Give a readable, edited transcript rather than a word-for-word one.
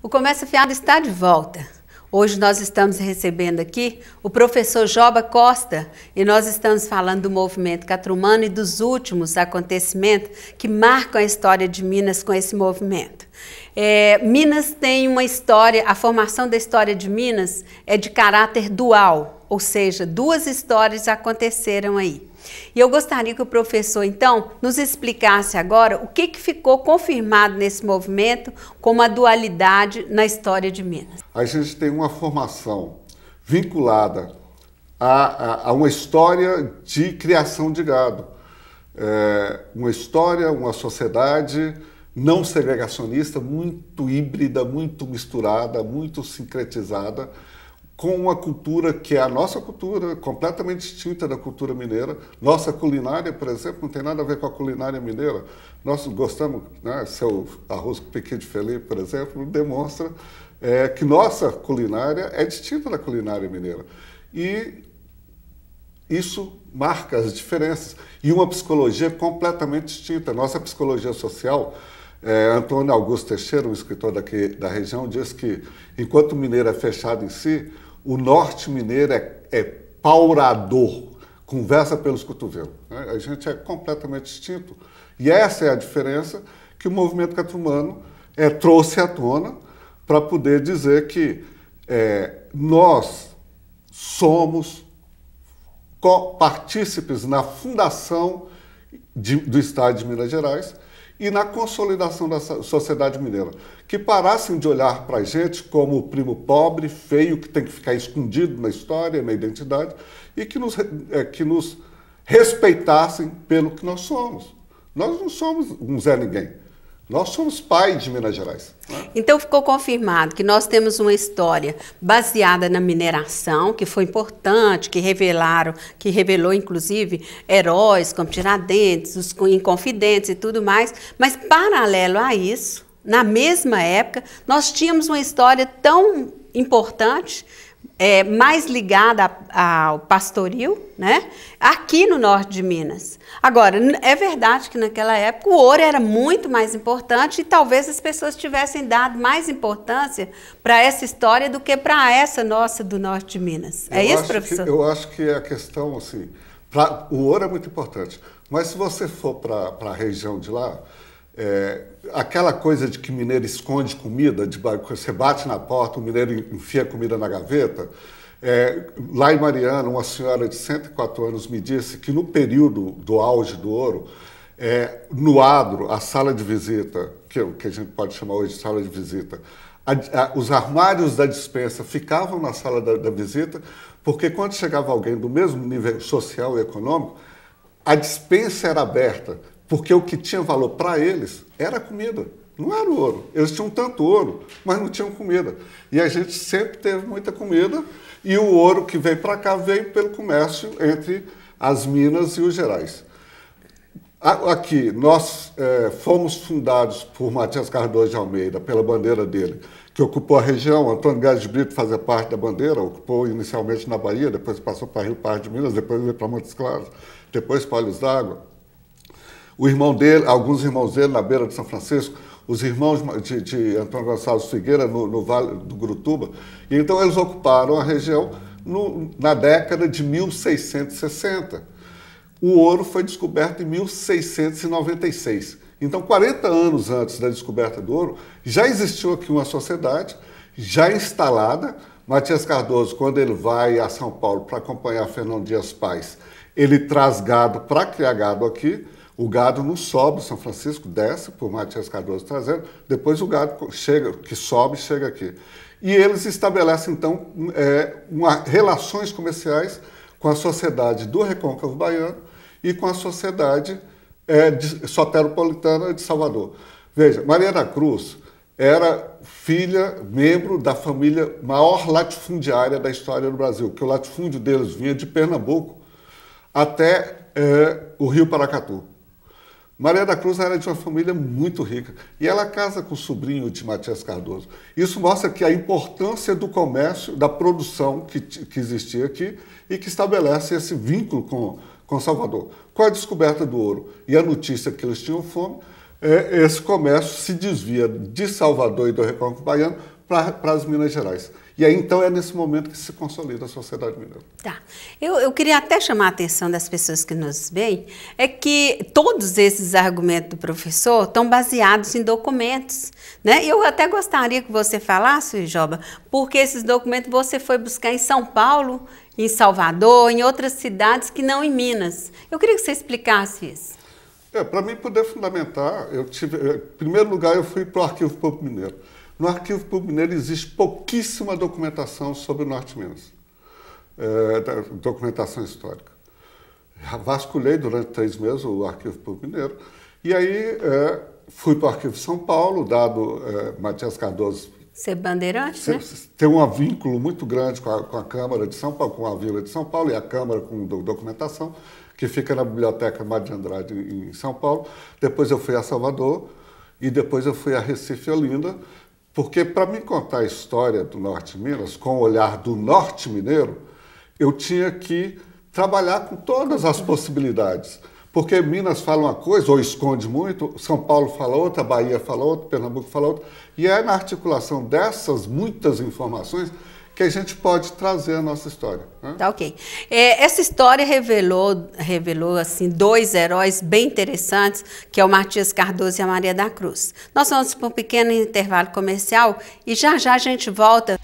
O Comércio Afiado está de volta. Hoje nós estamos recebendo aqui o professor Joba Costa e nós estamos falando do movimento Catrumano e dos últimos acontecimentos que marcam a história de Minas com esse movimento. Minas tem uma história, a formação da história de Minas é de caráter dual, ou seja, duas histórias aconteceram aí. E eu gostaria que o professor, então, nos explicasse agora o que ficou confirmado nesse movimento como a dualidade na história de Minas. A gente tem uma formação vinculada a uma história de criação de gado. Uma história, uma sociedade não segregacionista, muito híbrida, muito misturada, muito sincretizada, com uma cultura que é a nossa cultura, completamente distinta da cultura mineira. Nossa culinária, por exemplo, não tem nada a ver com a culinária mineira. Nós gostamos, né, seu arroz com pequi de Felipe, por exemplo, demonstra que nossa culinária é distinta da culinária mineira. E isso marca as diferenças. E uma psicologia completamente distinta. Nossa psicologia social, Antônio Augusto Teixeira, um escritor daqui da região, diz que enquanto o mineiro é fechado em si, o norte mineiro é paurador, conversa pelos cotovelos. Né? A gente é completamente distinto. E essa é a diferença que o movimento catrumano trouxe à tona para poder dizer que nós somos partícipes na fundação do Estado de Minas Gerais e na consolidação da sociedade mineira, que parassem de olhar para a gente como o primo pobre, feio, que tem que ficar escondido na história, na identidade, e que nos respeitassem pelo que nós somos. Nós não somos um Zé Ninguém, nós somos pais de Minas Gerais. Né? Então ficou confirmado que nós temos uma história baseada na mineração, que foi importante, que revelou inclusive heróis como Tiradentes, os Inconfidentes e tudo mais, mas paralelo a isso, na mesma época, nós tínhamos uma história tão importante, mais ligada ao pastoril, né? Aqui no norte de Minas. Agora, é verdade que naquela época o ouro era muito mais importante e talvez as pessoas tivessem dado mais importância para essa história do que para essa nossa do norte de Minas. É isso, professor? Eu acho que a questão, assim, o ouro é muito importante, mas se você for para a região de lá, aquela coisa de que mineiro esconde comida, você bate na porta, o mineiro enfia comida na gaveta. Lá em Mariana, uma senhora de 104 anos me disse que no período do auge do ouro, no adro, a sala de visita, que a gente pode chamar hoje de sala de visita, os armários da despensa ficavam na sala da visita, porque quando chegava alguém do mesmo nível social e econômico, a despensa era aberta, porque o que tinha valor para eles era a comida, não era o ouro. Eles tinham tanto ouro, mas não tinham comida. E a gente sempre teve muita comida, e o ouro que veio para cá veio pelo comércio entre as Minas e os Gerais. Aqui, nós fomos fundados por Matias Cardoso de Almeida, pela bandeira dele, que ocupou a região. Antônio Gás de Brito fazia parte da bandeira, ocupou inicialmente na Bahia, depois passou para Rio Pardo de Minas, depois veio para Montes Claros, depois para Olhos d'Água. O irmão dele, alguns irmãos dele na beira de São Francisco, os irmãos de Antônio Gonçalves Figueira no Vale do Gurutuba. E então eles ocuparam a região na década de 1660. O ouro foi descoberto em 1696. Então, 40 anos antes da descoberta do ouro, já existiu aqui uma sociedade já instalada. Matias Cardoso, quando ele vai a São Paulo para acompanhar Fernão Dias Pais, ele traz gado para criar gado aqui. O gado não sobe São Francisco, desce por Matias Cardoso trazendo, depois o gado que sobe chega aqui. E eles estabelecem, então, relações comerciais com a sociedade do Recôncavo Baiano e com a sociedade soteropolitana de Salvador. Veja, Maria da Cruz era membro da família maior latifundiária da história do Brasil, que o latifúndio deles vinha de Pernambuco até o Rio Paracatu. Maria da Cruz era de uma família muito rica e ela casa com o sobrinho de Matias Cardoso. Isso mostra que a importância do comércio, da produção que existia aqui e que estabelece esse vínculo com Salvador. Com a descoberta do ouro e a notícia que eles tinham fome, esse comércio se desvia de Salvador e do Recôncavo Baiano para as Minas Gerais. E aí, então, é nesse momento que se consolida a sociedade mineira. Tá. Eu queria até chamar a atenção das pessoas que nos veem, é que todos esses argumentos do professor estão baseados em documentos, né? Eu até gostaria que você falasse, Joba, porque esses documentos você foi buscar em São Paulo, em Salvador, em outras cidades que não em Minas. Eu queria que você explicasse isso. Para mim poder fundamentar, em primeiro lugar, eu fui para o Arquivo Público Mineiro. No Arquivo Público Mineiro existe pouquíssima documentação sobre o Norte de Minas, documentação histórica. Vasculhei durante 3 meses o Arquivo Público Mineiro e aí fui para o Arquivo São Paulo, dado Matias Cardoso ser bandeirante, né? Tem um vínculo muito grande com a Câmara de São Paulo, com a Vila de São Paulo e a Câmara com documentação, que fica na Biblioteca Mário de Andrade, em São Paulo. Depois eu fui a Salvador e depois eu fui a Recife e Olinda, porque para me contar a história do Norte de Minas, com o olhar do Norte mineiro, eu tinha que trabalhar com todas as possibilidades. Porque Minas fala uma coisa, ou esconde muito, São Paulo fala outra, Bahia fala outra, Pernambuco fala outra, e é na articulação dessas muitas informações que a gente pode trazer a nossa história. Né? Tá, ok. Essa história revelou assim, 2 heróis bem interessantes, que é o Matias Cardoso e a Maria da Cruz. Nós vamos para um pequeno intervalo comercial e já já a gente volta.